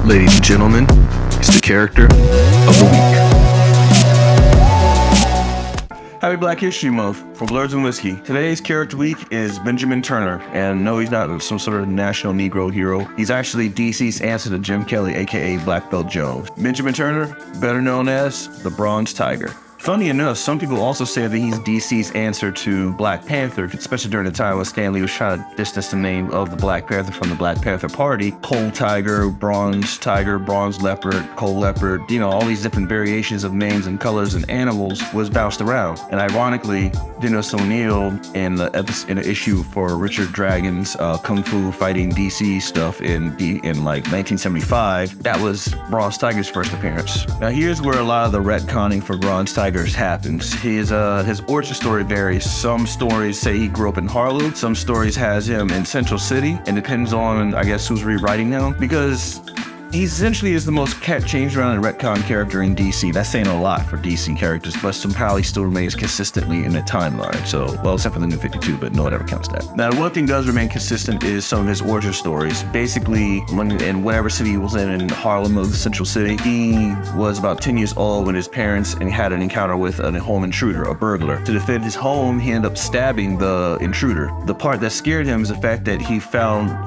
Ladies and gentlemen, it's the character of the week. Happy Black History Month for Blurs and Whiskey. Today's character week is Benjamin Turner. And no, he's not some sort of national Negro hero. He's actually DC's answer to Jim Kelly, aka Black Belt Jones. Benjamin Turner, better known as the Bronze Tiger. Funny enough, some people also say that he's DC's answer to Black Panther, especially during the time when Stan Lee was trying to distance the name of the Black Panther from the Black Panther Party. Coal Tiger, Bronze Leopard, Coal Leopard, all these different variations of names and colors and animals was bounced around. And ironically, Dennis O'Neil in an issue for Richard Dragon's Kung Fu fighting DC stuff in 1975, that was Bronze Tiger's first appearance. Now here's where a lot of the retconning for Bronze Tiger happens. His origin story varies. Some stories say he grew up in Harlem. Some stories has him in Central City. And depends on, I guess, who's rewriting them. Because he essentially is the most changed around and retcon character in DC. That's saying a lot for DC characters, but somehow he still remains consistently in the timeline. So, well, except for the New 52, but no one ever counts that. Now, one thing does remain consistent is some of his origin stories. Basically, in whatever city he was in Harlem or the Central City, he was about 10 years old when his parents had an encounter with a home intruder, a burglar. To defend his home, he ended up stabbing the intruder. The part that scared him is the fact that he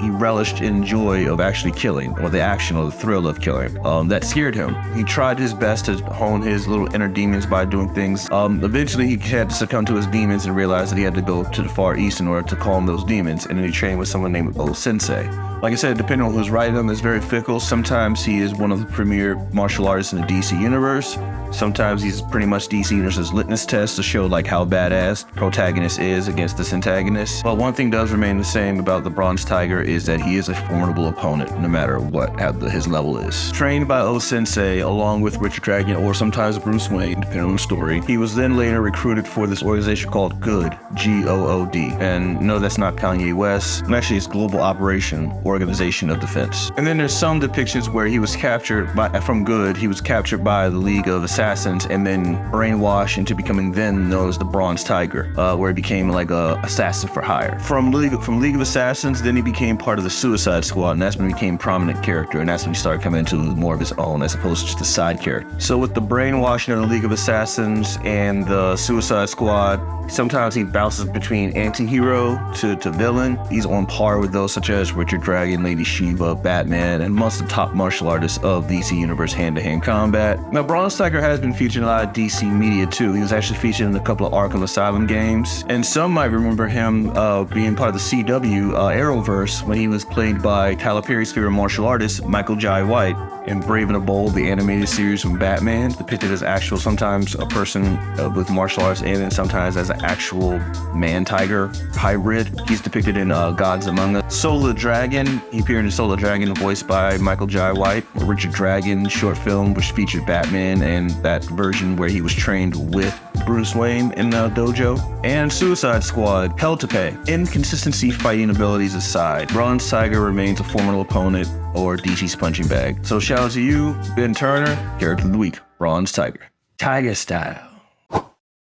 relished in joy of actually killing, or the action or the thrill of killing. That scared him. He tried his best to hone his little inner demons by doing things. Eventually, he had to succumb to his demons and realize that he had to go to the Far East in order to calm those demons. And then he trained with someone named O Sensei. Like I said, depending on who's writing him, it's very fickle. Sometimes he is one of the premier martial artists in the DC universe. Sometimes he's pretty much DC Universe's litmus test to show how badass protagonist is against this antagonist. But one thing does remain the same about the Bronze Tiger is that he is a formidable opponent no matter what his level is. Trained by O Sensei along with Richard Dragon or sometimes Bruce Wayne, depending on the story, he was then later recruited for this organization called GOOD, G-O-O-D. And no, that's not Kanye West. Actually, it's Global Operation Organization of Defense. And then there's some depictions where he was captured from GOOD. He was captured by the League of Assassins and then brainwashed into becoming then known as the Bronze Tiger, where he became like a assassin for hire. From League of Assassins, then he became part of the Suicide Squad, and that's when he became a prominent character, and that's when he started coming into more of his own as opposed to just a side character. So with the brainwashing of the League of Assassins and the Suicide Squad, sometimes he bounces between anti-hero to villain. He's on par with those such as Richard Dragon, Lady Shiva, Batman, and most of the top martial artists of DC Universe hand-to-hand combat. Now, Bronze Tiger has been featured in a lot of DC media too. He was actually featured in a couple of Arkham Asylum games, and some might remember him being part of the CW Arrowverse when he was played by Tyler Perry's favorite martial artist, Michael Jai White, in Brave and the Bold, the animated series from Batman, depicted as sometimes a person with martial arts, and then sometimes as an actual man-tiger hybrid. He's depicted in Gods Among Us. Soul the Dragon, he appeared in Soul the Dragon, voiced by Michael Jai White. Richard Dragon short film, which featured Batman and that version where he was trained with Bruce Wayne in the dojo. And Suicide Squad, Hell to Pay. Inconsistency fighting abilities aside, Bronze Tiger remains a formidable opponent or DC's punching bag. So shout out to you, Ben Turner, character of the week, Bronze Tiger. Tiger style.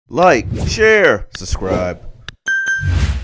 Like, share, subscribe.